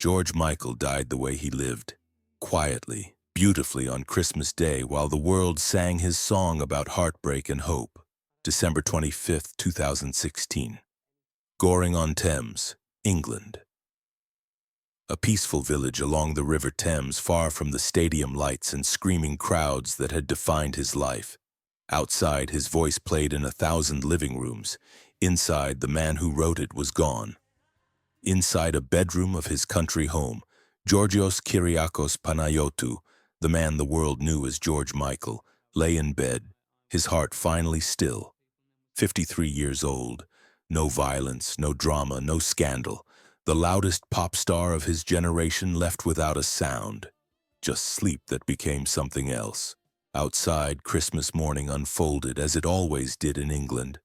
George Michael died the way he lived, quietly, beautifully on Christmas Day while the world sang his song about heartbreak and hope. December 25th, 2016. Goring-on-Thames, England. A peaceful village along the River Thames, far from the stadium lights and screaming crowds that had defined his life. Outside, his voice played in 1,000 living rooms. Inside, the man who wrote it was gone. Inside a bedroom of his country home, Georgios Kyriakos Panayotou, the man the world knew as George Michael, lay in bed, his heart finally still. 53 years old, no violence, no drama, no scandal. The loudest pop star of his generation left without a sound. Just sleep that became something else. Outside, Christmas morning unfolded as it always did in England.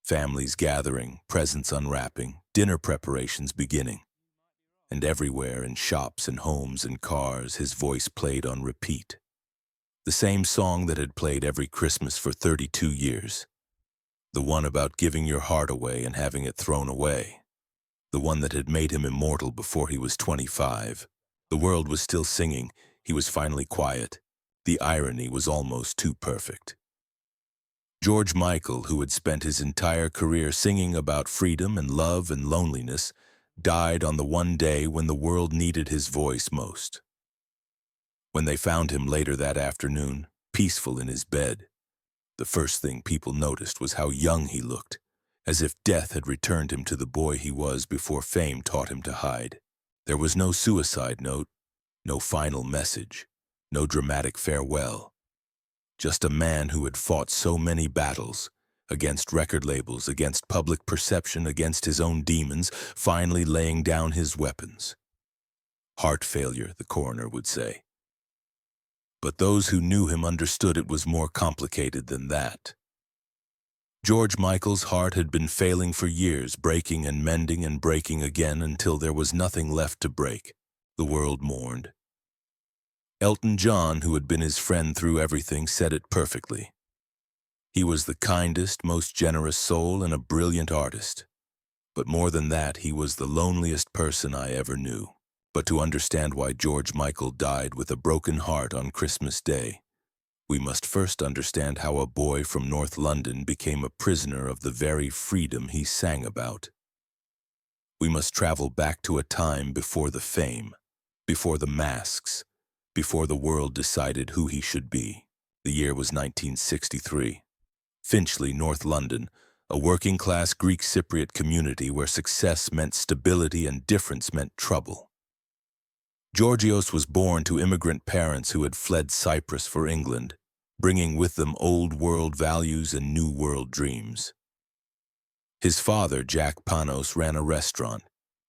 Families gathering, presents unwrapping, dinner preparations beginning. And everywhere, in shops and homes and cars, his voice played on repeat. The same song that had played every Christmas for 32 years. The one about giving your heart away and having it thrown away. The one that had made him immortal before he was 25. The world was still singing. He was finally quiet. The irony was almost too perfect. George Michael, who had spent his entire career singing about freedom and love and loneliness, died on the one day when the world needed his voice most. When they found him later that afternoon, peaceful in his bed, the first thing people noticed was how young he looked, as if death had returned him to the boy he was before fame taught him to hide. There was no suicide note, no final message, no dramatic farewell. Just a man who had fought so many battles, against record labels, against public perception, against his own demons, finally laying down his weapons. Heart failure, the coroner would say. But those who knew him understood it was more complicated than that. George Michael's heart had been failing for years, breaking and mending and breaking again until there was nothing left to break. The world mourned. Elton John, who had been his friend through everything, said it perfectly. He was the kindest, most generous soul and a brilliant artist. But more than that, he was the loneliest person I ever knew. But to understand why George Michael died with a broken heart on Christmas Day, we must first understand how a boy from North London became a prisoner of the very freedom he sang about. We must travel back to a time before the fame, before the masks, before the world decided who he should be. The year was 1963. Finchley, North London, a working-class Greek Cypriot community where success meant stability and difference meant trouble. Georgios was born to immigrant parents who had fled Cyprus for England, bringing with them old-world values and new-world dreams. His father, Jack Panos, ran a restaurant.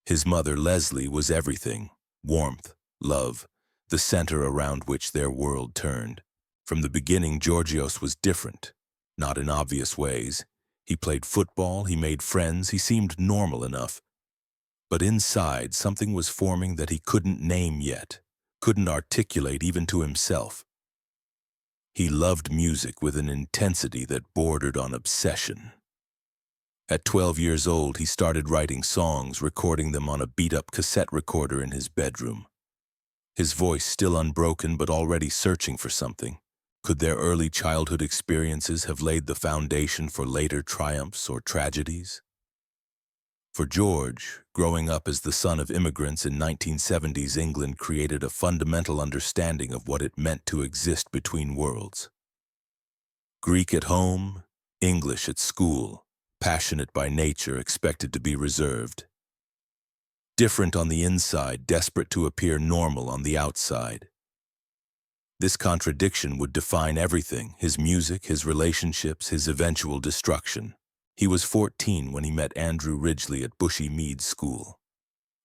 His mother, Leslie, was everything: warmth, love, the center around which their world turned. From the beginning, Georgios was different, not in obvious ways. He played football, he made friends, he seemed normal enough. But inside, something was forming that he couldn't name yet, couldn't articulate even to himself. He loved music with an intensity that bordered on obsession. At 12 years old, he started writing songs, recording them on a beat-up cassette recorder in his bedroom. His voice still unbroken but already searching for something. Could their early childhood experiences have laid the foundation for later triumphs or tragedies? For George, growing up as the son of immigrants in 1970s England created a fundamental understanding of what it meant to exist between worlds. Greek at home, English at school, passionate by nature, expected to be reserved. Different on the inside, desperate to appear normal on the outside. This contradiction would define everything: his music, his relationships, his eventual destruction. He was 14 when he met Andrew Ridgeley at Bushy Mead School.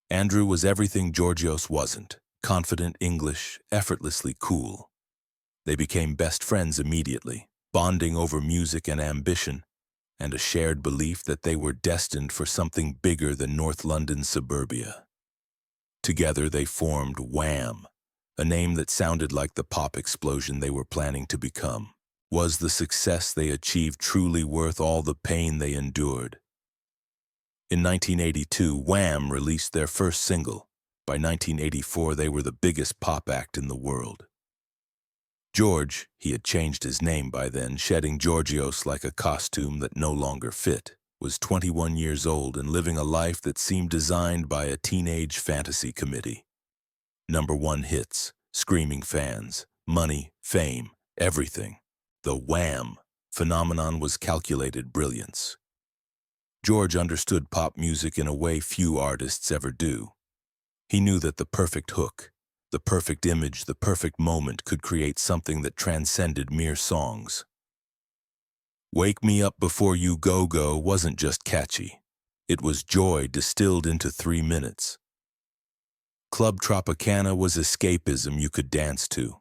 Andrew was everything Georgios wasn't: confident, English, effortlessly cool. They became best friends immediately, bonding over music and ambition, and a shared belief that they were destined for something bigger than North London suburbia. Together they formed Wham, a name that sounded like the pop explosion they were planning to become. Was the success they achieved truly worth all the pain they endured? In 1982, Wham released their first single, By 1984, they were the biggest pop act in the world. George, he had changed his name by then, shedding Georgios like a costume that no longer fit, was 21 years old and living a life that seemed designed by a teenage fantasy committee. #1 hits, screaming fans, money, fame, everything. The wham phenomenon was calculated brilliance. George understood pop music in a way few artists ever do. He knew that the perfect hook, the perfect image, the perfect moment could create something that transcended mere songs. Wake Me Up Before You Go Go wasn't just catchy. It was joy distilled into 3 minutes. Club Tropicana was escapism you could dance to.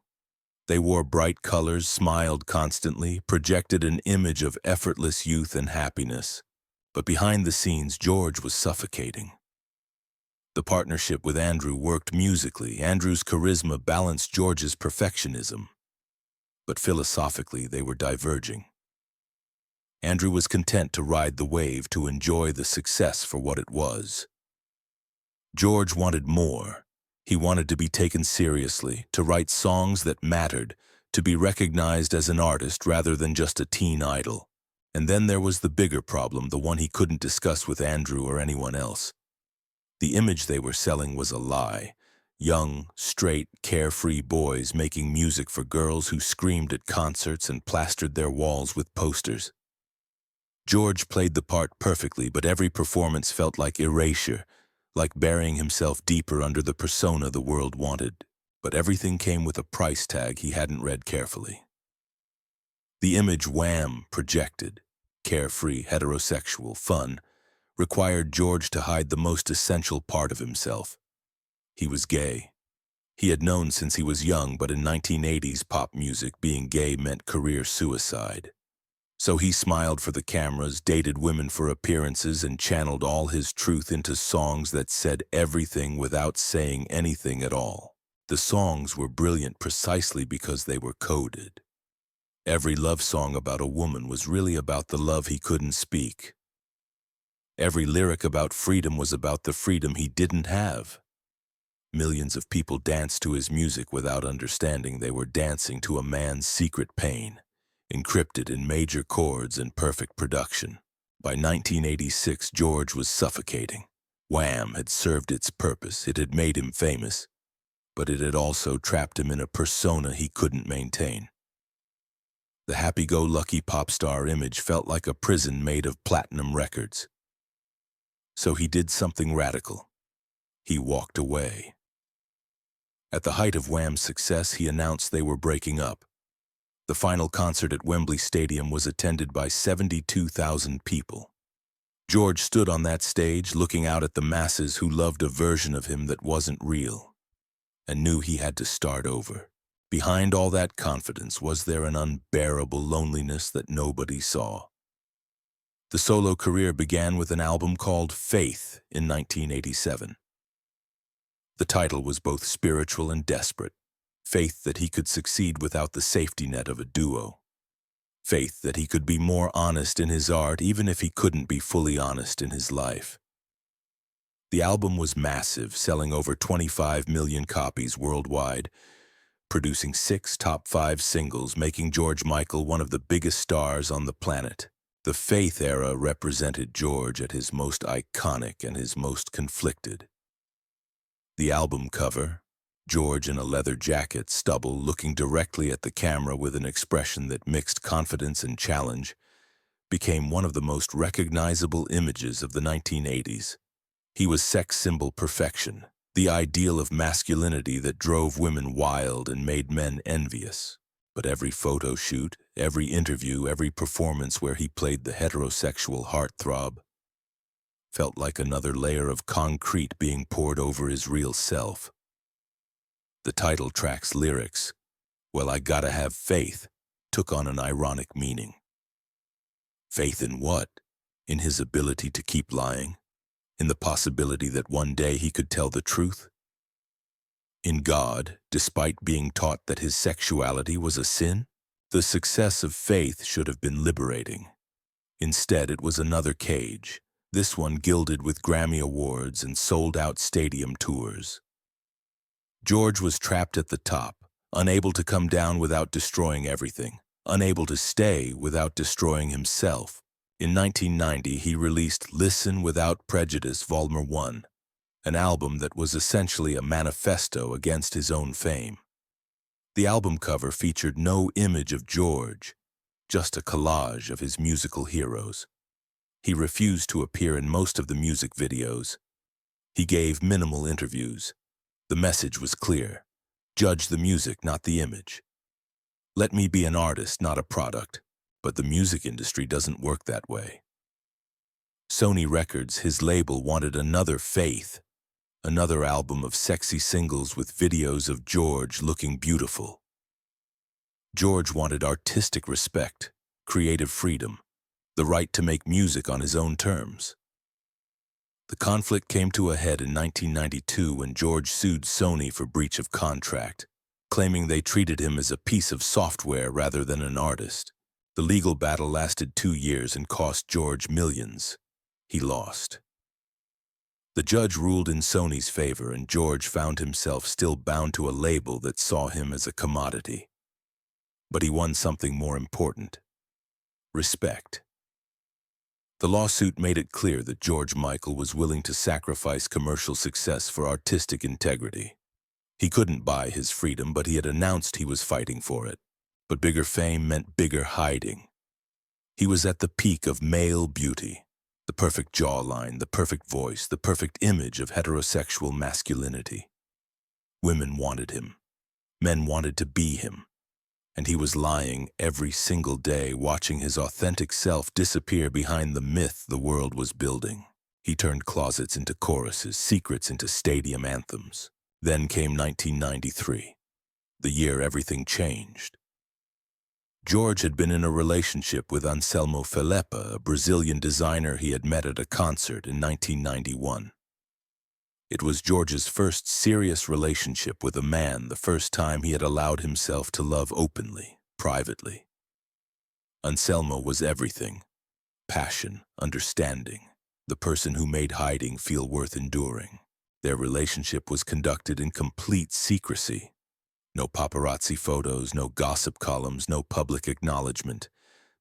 They wore bright colors, smiled constantly, projected an image of effortless youth and happiness. But behind the scenes, George was suffocating. The partnership with Andrew worked musically. Andrew's charisma balanced George's perfectionism. But philosophically, they were diverging. Andrew was content to ride the wave, to enjoy the success for what it was. George wanted more. He wanted to be taken seriously, to write songs that mattered, to be recognized as an artist rather than just a teen idol. And then there was the bigger problem, the one he couldn't discuss with Andrew or anyone else. The image they were selling was a lie. Young, straight, carefree boys making music for girls who screamed at concerts and plastered their walls with posters. George played the part perfectly, but every performance felt like erasure, like burying himself deeper under the persona the world wanted. But everything came with a price tag he hadn't read carefully. The image Wham projected, carefree, heterosexual, fun, required George to hide the most essential part of himself. He was gay. He had known since he was young, but in 1980s pop music, being gay meant career suicide. So he smiled for the cameras, dated women for appearances, and channeled all his truth into songs that said everything without saying anything at all. The songs were brilliant precisely because they were coded. Every love song about a woman was really about the love he couldn't speak. Every lyric about freedom was about the freedom he didn't have. Millions of people danced to his music without understanding they were dancing to a man's secret pain, encrypted in major chords and perfect production. By 1986, George was suffocating. Wham had served its purpose. It had made him famous, but it had also trapped him in a persona he couldn't maintain. The happy-go-lucky pop star image felt like a prison made of platinum records. So he did something radical. He walked away. At the height of Wham's success, he announced they were breaking up. The final concert at Wembley Stadium was attended by 72,000 people. George stood on that stage, looking out at the masses who loved a version of him that wasn't real, and knew he had to start over. Behind all that confidence, was there an unbearable loneliness that nobody saw? The solo career began with an album called Faith in 1987. The title was both spiritual and desperate. Faith that he could succeed without the safety net of a duo. Faith that he could be more honest in his art even if he couldn't be fully honest in his life. The album was massive, selling over 25 million copies worldwide, producing 6 top 5 singles, making George Michael one of the biggest stars on the planet. The Faith era represented George at his most iconic and his most conflicted. The album cover, George in a leather jacket, stubble, looking directly at the camera with an expression that mixed confidence and challenge, became one of the most recognizable images of the 1980s. He was sex symbol perfection, the ideal of masculinity that drove women wild and made men envious. But every photo shoot, every interview, every performance where he played the heterosexual heartthrob felt like another layer of concrete being poured over his real self. The title track's lyrics, "Well, I gotta have faith," took on an ironic meaning. Faith in what? In his ability to keep lying? In the possibility that one day he could tell the truth? In God, despite being taught that his sexuality was a sin? The success of Faith should have been liberating. Instead, it was another cage, this one gilded with Grammy Awards and sold-out stadium tours. George was trapped at the top, unable to come down without destroying everything, unable to stay without destroying himself. In 1990, he released Listen Without Prejudice Volume 1, an album that was essentially a manifesto against his own fame. The album cover featured no image of George, just a collage of his musical heroes. He refused to appear in most of the music videos. He gave minimal interviews. The message was clear: judge the music, not the image. Let me be an artist, not a product. But the music industry doesn't work that way. Sony Records, his label, wanted another Faith, another album of sexy singles with videos of George looking beautiful. George wanted artistic respect, creative freedom, the right to make music on his own terms. The conflict came to a head in 1992 when George sued Sony for breach of contract, claiming they treated him as a piece of software rather than an artist. The legal battle lasted 2 years and cost George millions. He lost. The judge ruled in Sony's favor, and George found himself still bound to a label that saw him as a commodity. But he won something more important: respect. The lawsuit made it clear that George Michael was willing to sacrifice commercial success for artistic integrity. He couldn't buy his freedom, but he had announced he was fighting for it. But bigger fame meant bigger hiding. He was at the peak of male beauty, the perfect jawline, the perfect voice, the perfect image of heterosexual masculinity. Women wanted him. Men wanted to be him. And he was lying every single day, watching his authentic self disappear behind the myth the world was building. He turned closets into choruses, secrets into stadium anthems. Then came 1993, the year everything changed. George had been in a relationship with Anselmo Felipe, a Brazilian designer he had met at a concert in 1991. It was George's first serious relationship with a man, the first time he had allowed himself to love openly, privately. Anselmo was everything: passion, understanding, the person who made hiding feel worth enduring. Their relationship was conducted in complete secrecy. No paparazzi photos, no gossip columns, no public acknowledgement.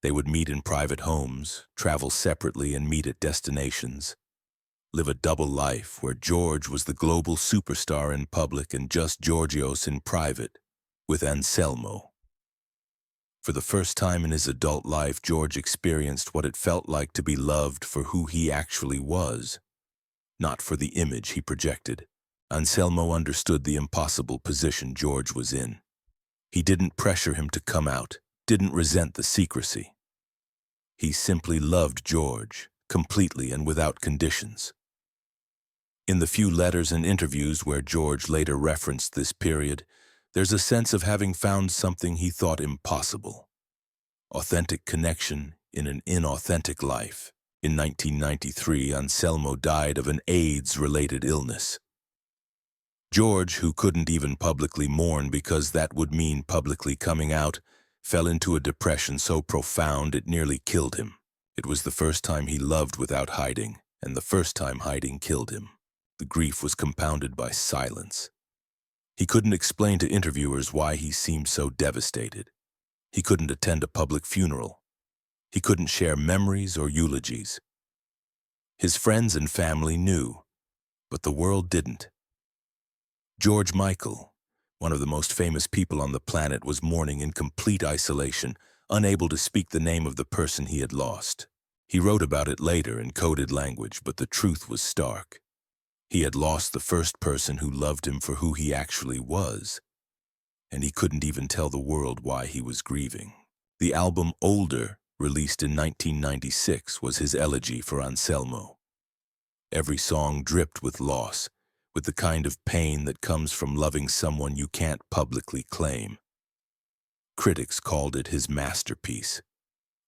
They would meet in private homes, travel separately and meet at destinations. Live a double life where George was the global superstar in public and just Georgios in private, with Anselmo. For the first time in his adult life, George experienced what it felt like to be loved for who he actually was, not for the image he projected. Anselmo understood the impossible position George was in. He didn't pressure him to come out, didn't resent the secrecy. He simply loved George, completely and without conditions. In the few letters and interviews where George later referenced this period, there's a sense of having found something he thought impossible: authentic connection in an inauthentic life. In 1993, Anselmo died of an AIDS-related illness. George, who couldn't even publicly mourn because that would mean publicly coming out, fell into a depression so profound it nearly killed him. It was the first time he loved without hiding, and the first time hiding killed him. The grief was compounded by silence. He couldn't explain to interviewers why he seemed so devastated. He couldn't attend a public funeral. He couldn't share memories or eulogies. His friends and family knew, but the world didn't. George Michael, one of the most famous people on the planet, was mourning in complete isolation, unable to speak the name of the person he had lost. He wrote about it later in coded language, but the truth was stark. He had lost the first person who loved him for who he actually was, and he couldn't even tell the world why he was grieving. The album Older, released in 1996, was his elegy for Anselmo. Every song dripped with loss, with the kind of pain that comes from loving someone you can't publicly claim. Critics called it his masterpiece.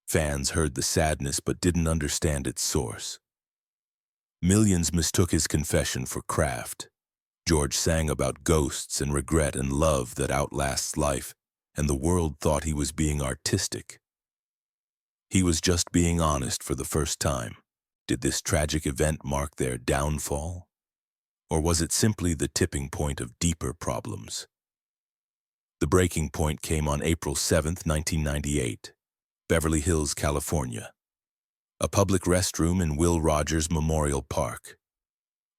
Fans heard the sadness but didn't understand its source. Millions mistook his confession for craft. George sang about ghosts and regret and love that outlasts life, and the world thought he was being artistic. He was just being honest for the first time. Did this tragic event mark their downfall? Or was it simply the tipping point of deeper problems? The breaking point came on April 7, 1998, Beverly Hills, California. A public restroom in Will Rogers Memorial Park.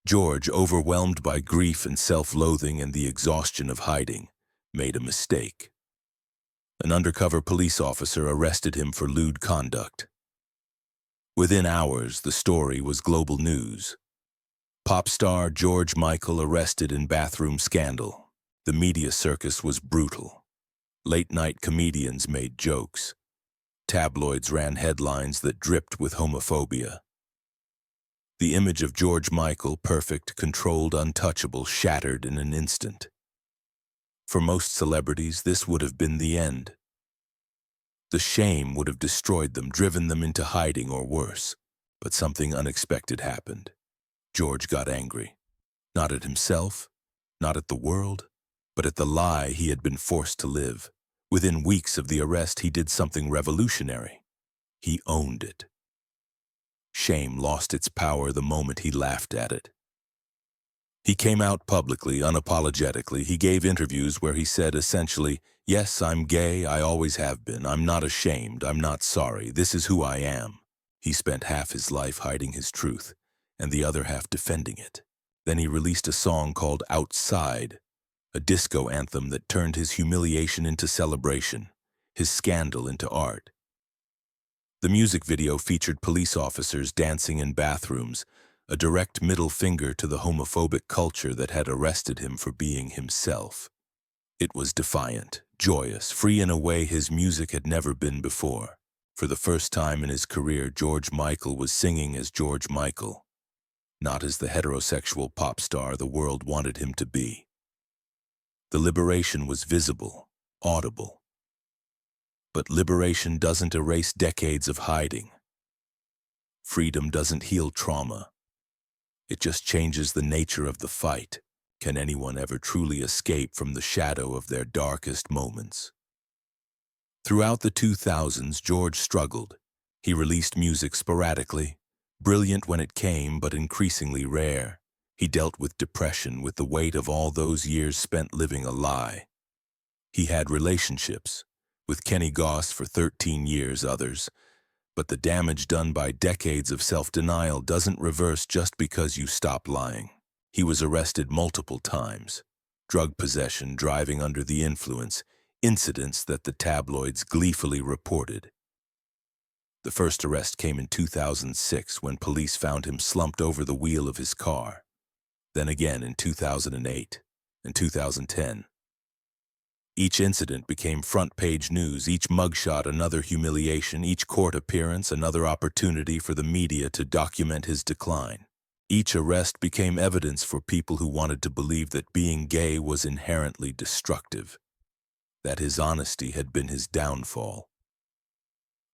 George, overwhelmed by grief and self-loathing and the exhaustion of hiding, made a mistake. An undercover police officer arrested him for lewd conduct. Within hours, the story was global news. Pop star George Michael arrested in bathroom scandal. The media circus was brutal. Late-night comedians made jokes. Tabloids ran headlines that dripped with homophobia. The image of George Michael, perfect, controlled, untouchable, shattered in an instant. For most celebrities, this would have been the end. The shame would have destroyed them, driven them into hiding or worse. But something unexpected happened. George got angry. Not at himself, not at the world, but at the lie he had been forced to live. Within weeks of the arrest, he did something revolutionary. He owned it. Shame lost its power the moment he laughed at it. He came out publicly, unapologetically. He gave interviews where he said essentially, "Yes, I'm gay, I always have been. I'm not ashamed, I'm not sorry. This is who I am." He spent half his life hiding his truth, and the other half defending it. Then he released a song called Outside, a disco anthem that turned his humiliation into celebration, his scandal into art. The music video featured police officers dancing in bathrooms, a direct middle finger to the homophobic culture that had arrested him for being himself. It was defiant, joyous, free in a way his music had never been before. For the first time in his career, George Michael was singing as George Michael, not as the heterosexual pop star the world wanted him to be. The liberation was visible, audible. But liberation doesn't erase decades of hiding. Freedom doesn't heal trauma. It just changes the nature of the fight. Can anyone ever truly escape from the shadow of their darkest moments? Throughout the 2000s, George struggled. He released music sporadically, brilliant when it came, but increasingly rare. He dealt with depression, with the weight of all those years spent living a lie. He had relationships, with Kenny Goss for 13 years, others. But the damage done by decades of self-denial doesn't reverse just because you stop lying. He was arrested multiple times. Drug possession, driving under the influence, incidents that the tabloids gleefully reported. The first arrest came in 2006 when police found him slumped over the wheel of his car. Then again in 2008 and 2010. Each incident became front-page news, each mugshot another humiliation, each court appearance another opportunity for the media to document his decline. Each arrest became evidence for people who wanted to believe that being gay was inherently destructive, that his honesty had been his downfall.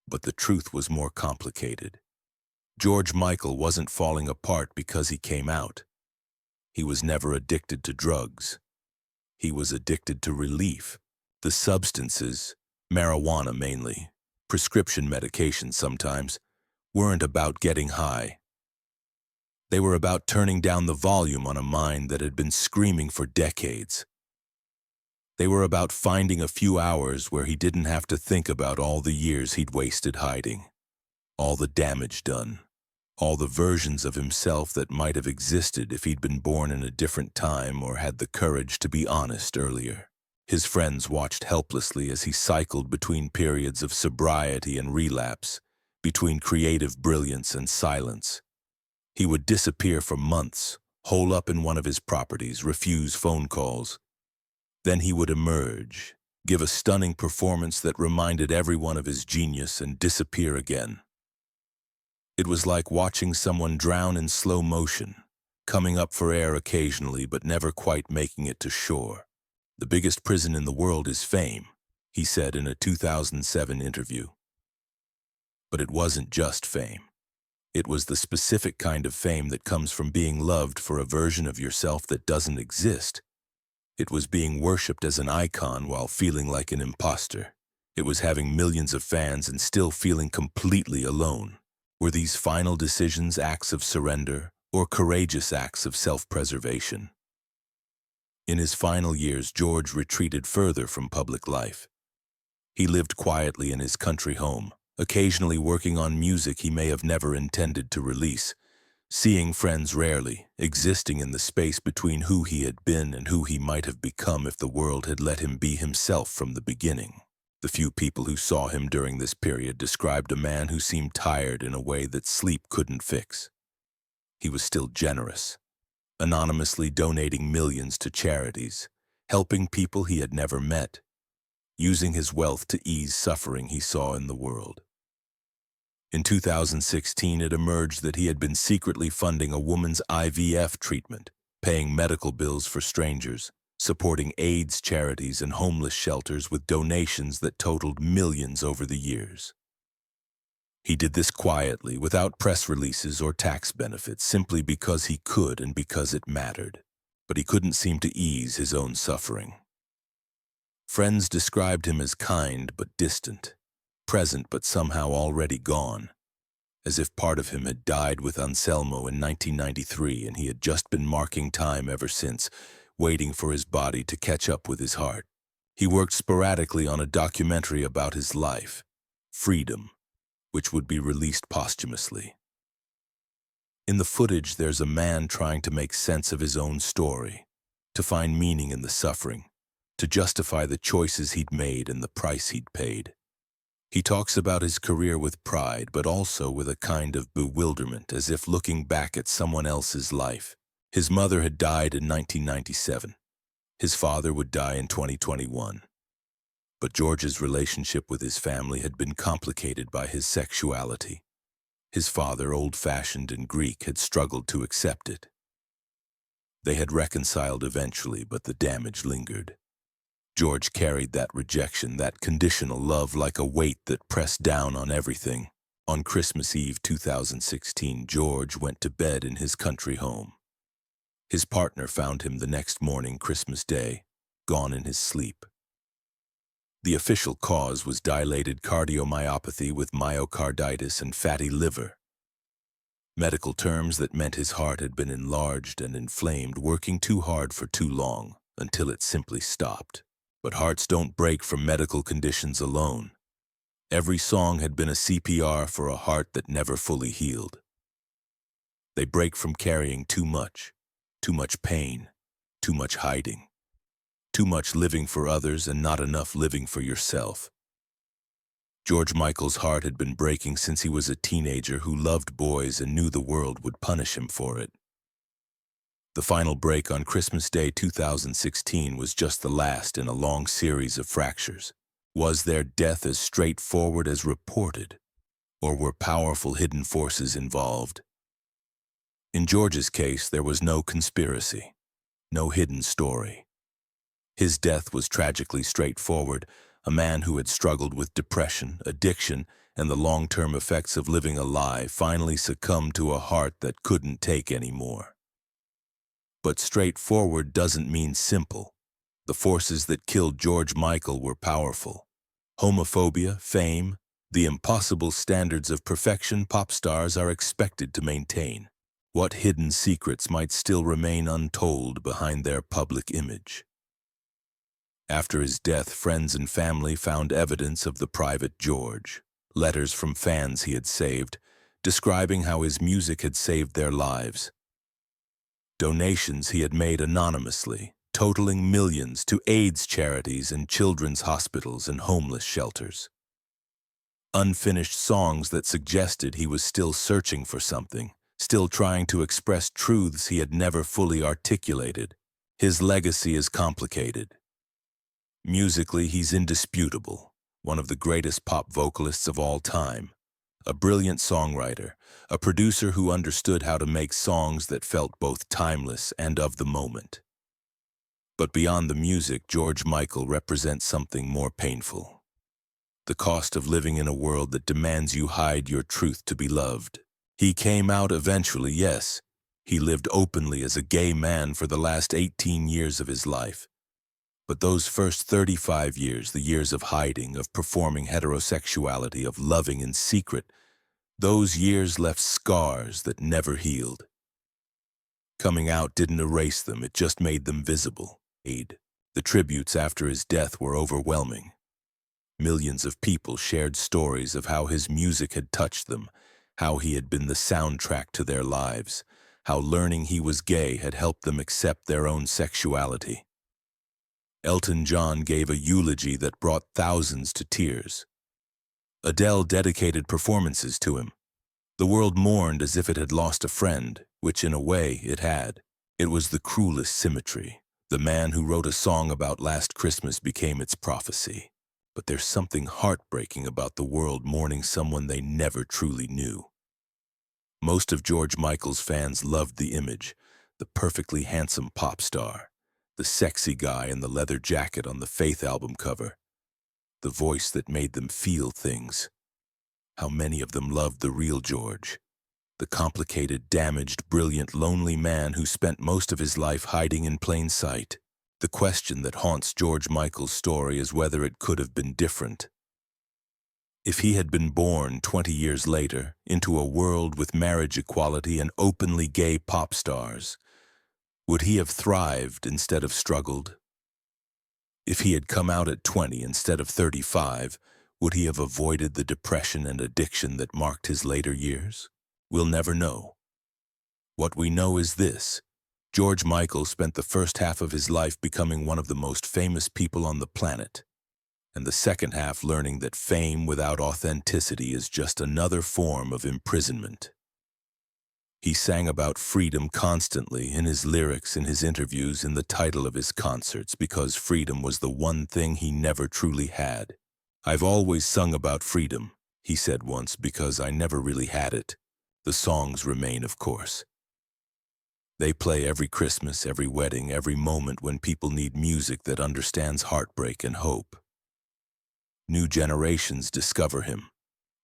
But the truth was more complicated. George Michael wasn't falling apart because he came out. He was never addicted to drugs. He was addicted to relief. The substances, marijuana mainly, prescription medications sometimes, weren't about getting high. They were about turning down the volume on a mind that had been screaming for decades. They were about finding a few hours where he didn't have to think about all the years he'd wasted hiding, all the damage done, all the versions of himself that might have existed if he'd been born in a different time or had the courage to be honest earlier. His friends watched helplessly as he cycled between periods of sobriety and relapse, between creative brilliance and silence. He would disappear for months, hole up in one of his properties, refuse phone calls. Then he would emerge, give a stunning performance that reminded everyone of his genius, and disappear again. It was like watching someone drown in slow motion, coming up for air occasionally but never quite making it to shore. "The biggest prison in the world is fame," he said in a 2007 interview. But it wasn't just fame. It was the specific kind of fame that comes from being loved for a version of yourself that doesn't exist. It was being worshipped as an icon while feeling like an imposter. It was having millions of fans and still feeling completely alone. Were these final decisions acts of surrender, or courageous acts of self-preservation. In his final years, George retreated further from public life. He lived quietly in his country home, occasionally working on music he may have never intended to release, seeing friends rarely, existing in the space between who he had been and who he might have become if the world had let him be himself from the beginning. The few people who saw him during this period described a man who seemed tired in a way that sleep couldn't fix. He was still generous, anonymously donating millions to charities, helping people he had never met, using his wealth to ease suffering he saw in the world. In 2016, it emerged that he had been secretly funding a woman's IVF treatment, paying medical bills for strangers, supporting AIDS charities and homeless shelters with donations that totaled millions over the years. He did this quietly, without press releases or tax benefits, simply because he could and because it mattered. But he couldn't seem to ease his own suffering. Friends described him as kind but distant, present but somehow already gone, as if part of him had died with Anselmo in 1993 and he had just been marking time ever since, waiting for his body to catch up with his heart. He worked sporadically on a documentary about his life, Freedom, which would be released posthumously. In the footage, there's a man trying to make sense of his own story, to find meaning in the suffering, to justify the choices he'd made and the price he'd paid. He talks about his career with pride, but also with a kind of bewilderment, as if looking back at someone else's life. His mother had died in 1997. His father would die in 2021. But George's relationship with his family had been complicated by his sexuality. His father, old-fashioned and Greek, had struggled to accept it. They had reconciled eventually, but the damage lingered. George carried that rejection, that conditional love, like a weight that pressed down on everything. On Christmas Eve 2016, George went to bed in his country home. His partner found him the next morning, Christmas Day, gone in his sleep. The official cause was dilated cardiomyopathy with myocarditis and fatty liver. Medical terms that meant his heart had been enlarged and inflamed, working too hard for too long, until it simply stopped. But hearts don't break from medical conditions alone. Every song had been a CPR for a heart that never fully healed. They break from carrying too much pain, too much hiding, too much living for others and not enough living for yourself. George Michael's heart had been breaking since he was a teenager who loved boys and knew the world would punish him for it. The final break on Christmas Day 2016 was just the last in a long series of fractures. Was their death as straightforward as reported, or were powerful hidden forces involved? In George's case, there was no conspiracy, no hidden story. His death was tragically straightforward. A man who had struggled with depression, addiction, and the long-term effects of living a lie finally succumbed to a heart that couldn't take any more. But straightforward doesn't mean simple. The forces that killed George Michael were powerful. Homophobia, fame, the impossible standards of perfection pop stars are expected to maintain. What hidden secrets might still remain untold behind their public image? After his death, friends and family found evidence of the private George, letters from fans he had saved, describing how his music had saved their lives. Donations he had made anonymously, totaling millions to AIDS charities and children's hospitals and homeless shelters. Unfinished songs that suggested he was still searching for something, still trying to express truths he had never fully articulated. His legacy is complicated. Musically, he's indisputable, one of the greatest pop vocalists of all time, a brilliant songwriter, a producer who understood how to make songs that felt both timeless and of the moment. But beyond the music, George Michael represents something more painful. The cost of living in a world that demands you hide your truth to be loved. He came out eventually, yes. He lived openly as a gay man for the last 18 years of his life. But those first 35 years, the years of hiding, of performing heterosexuality, of loving in secret, those years left scars that never healed. Coming out didn't erase them, it just made them visible. The tributes after his death were overwhelming. Millions of people shared stories of how his music had touched them, how he had been the soundtrack to their lives, how learning he was gay had helped them accept their own sexuality. Elton John gave a eulogy that brought thousands to tears. Adele dedicated performances to him. The world mourned as if it had lost a friend, which in a way it had. It was the cruelest symmetry. The man who wrote a song about Last Christmas became its prophecy. But there's something heartbreaking about the world mourning someone they never truly knew. Most of George Michael's fans loved the image, the perfectly handsome pop star, the sexy guy in the leather jacket on the Faith album cover, the voice that made them feel things. How many of them loved the real George, the complicated, damaged, brilliant, lonely man who spent most of his life hiding in plain sight? The question that haunts George Michael's story is whether it could have been different. If he had been born 20 years later into a world with marriage equality and openly gay pop stars, would he have thrived instead of struggled? If he had come out at 20 instead of 35, would he have avoided the depression and addiction that marked his later years? We'll never know. What we know is this: George Michael spent the first half of his life becoming one of the most famous people on the planet, and the second half learning that fame without authenticity is just another form of imprisonment. He sang about freedom constantly in his lyrics, in his interviews, in the title of his concerts, because freedom was the one thing he never truly had. "I've always sung about freedom," he said once, "because I never really had it." The songs remain, of course. They play every Christmas, every wedding, every moment when people need music that understands heartbreak and hope. New generations discover him,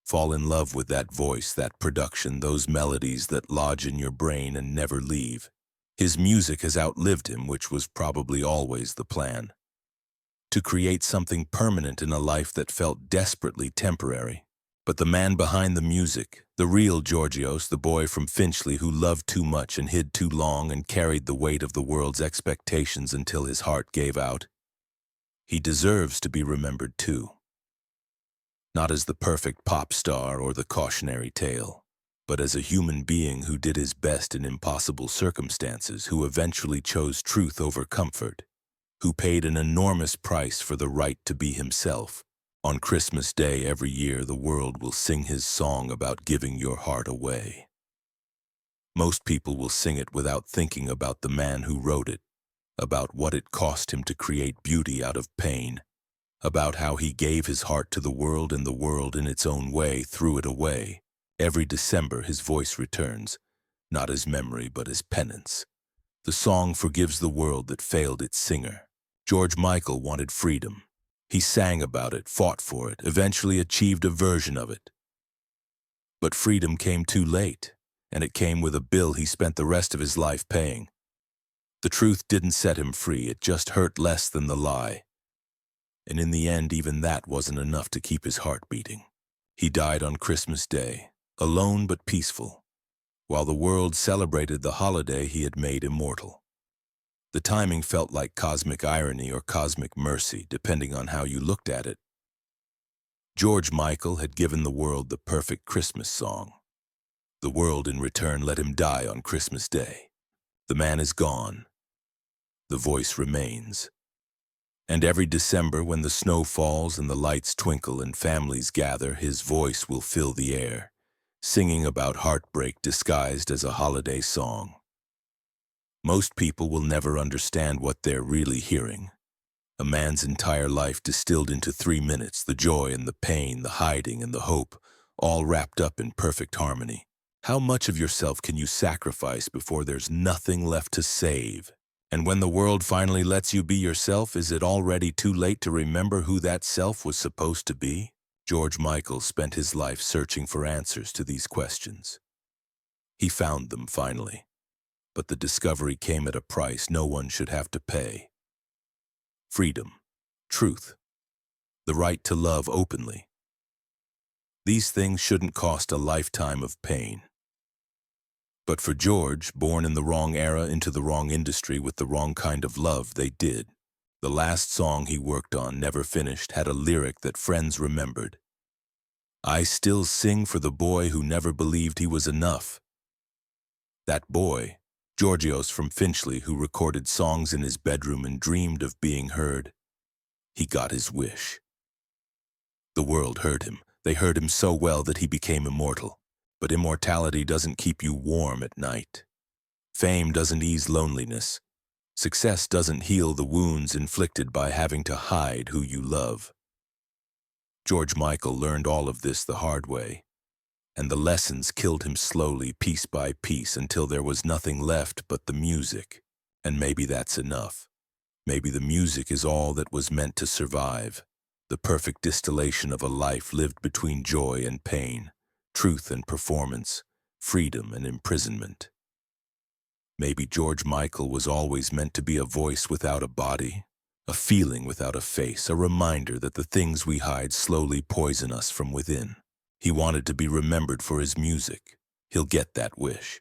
fall in love with that voice, that production, those melodies that lodge in your brain and never leave. His music has outlived him, which was probably always the plan. To create something permanent in a life that felt desperately temporary. But the man behind the music, the real Georgios, the boy from Finchley who loved too much and hid too long and carried the weight of the world's expectations until his heart gave out, he deserves to be remembered too. Not as the perfect pop star or the cautionary tale, but as a human being who did his best in impossible circumstances, who eventually chose truth over comfort, who paid an enormous price for the right to be himself. On Christmas Day every year, the world will sing his song about giving your heart away. Most people will sing it without thinking about the man who wrote it, about what it cost him to create beauty out of pain, about how he gave his heart to the world and the world in its own way threw it away. Every December his voice returns, not as memory but as penance. The song forgives the world that failed its singer. George Michael wanted freedom. He sang about it, fought for it, eventually achieved a version of it. But freedom came too late, and it came with a bill he spent the rest of his life paying. The truth didn't set him free, it just hurt less than the lie. And in the end, even that wasn't enough to keep his heart beating. He died on Christmas Day, alone but peaceful, while the world celebrated the holiday he had made immortal. The timing felt like cosmic irony or cosmic mercy, depending on how you looked at it. George Michael had given the world the perfect Christmas song. The world in return let him die on Christmas Day. The man is gone. The voice remains. And every December, when the snow falls and the lights twinkle and families gather, his voice will fill the air, singing about heartbreak disguised as a holiday song. Most people will never understand what they're really hearing. A man's entire life distilled into 3 minutes, the joy and the pain, the hiding and the hope, all wrapped up in perfect harmony. How much of yourself can you sacrifice before there's nothing left to save? And when the world finally lets you be yourself, is it already too late to remember who that self was supposed to be? George Michael spent his life searching for answers to these questions. He found them finally. But the discovery came at a price no one should have to pay. Freedom, truth, the right to love openly. These things shouldn't cost a lifetime of pain. But for George, born in the wrong era into the wrong industry with the wrong kind of love, they did. The last song he worked on, never finished, had a lyric that friends remembered. I still sing for the boy who never believed he was enough. That boy, Georgios from Finchley, who recorded songs in his bedroom and dreamed of being heard, he got his wish. The world heard him. They heard him so well that he became immortal. But immortality doesn't keep you warm at night. Fame doesn't ease loneliness. Success doesn't heal the wounds inflicted by having to hide who you love. George Michael learned all of this the hard way, and the lessons killed him slowly, piece by piece, until there was nothing left but the music. And maybe that's enough. Maybe the music is all that was meant to survive, the perfect distillation of a life lived between joy and pain, truth and performance, freedom and imprisonment. Maybe George Michael was always meant to be a voice without a body, a feeling without a face, a reminder that the things we hide slowly poison us from within. He wanted to be remembered for his music. He'll get that wish.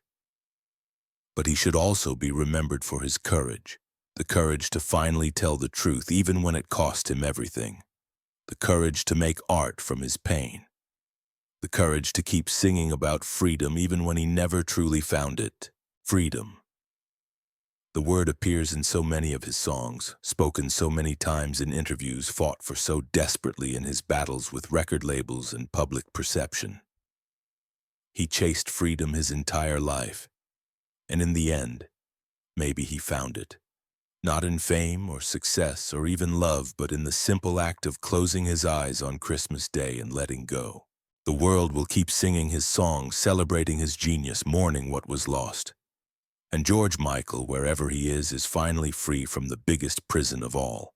But he should also be remembered for his courage, the courage to finally tell the truth even when it cost him everything, the courage to make art from his pain, the courage to keep singing about freedom even when he never truly found it. Freedom. The word appears in so many of his songs, spoken so many times in interviews, fought for so desperately in his battles with record labels and public perception. He chased freedom his entire life, and in the end, maybe he found it. Not in fame or success or even love, but in the simple act of closing his eyes on Christmas Day and letting go. The world will keep singing his songs, celebrating his genius, mourning what was lost. And George Michael, wherever he is finally free from the biggest prison of all.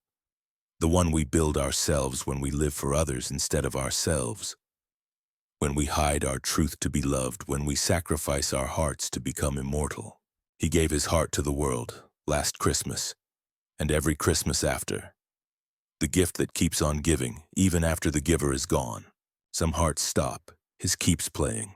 The one we build ourselves when we live for others instead of ourselves. When we hide our truth to be loved, when we sacrifice our hearts to become immortal. He gave his heart to the world, last Christmas, and every Christmas after. The gift that keeps on giving, even after the giver is gone. Some hearts stop, his keeps playing.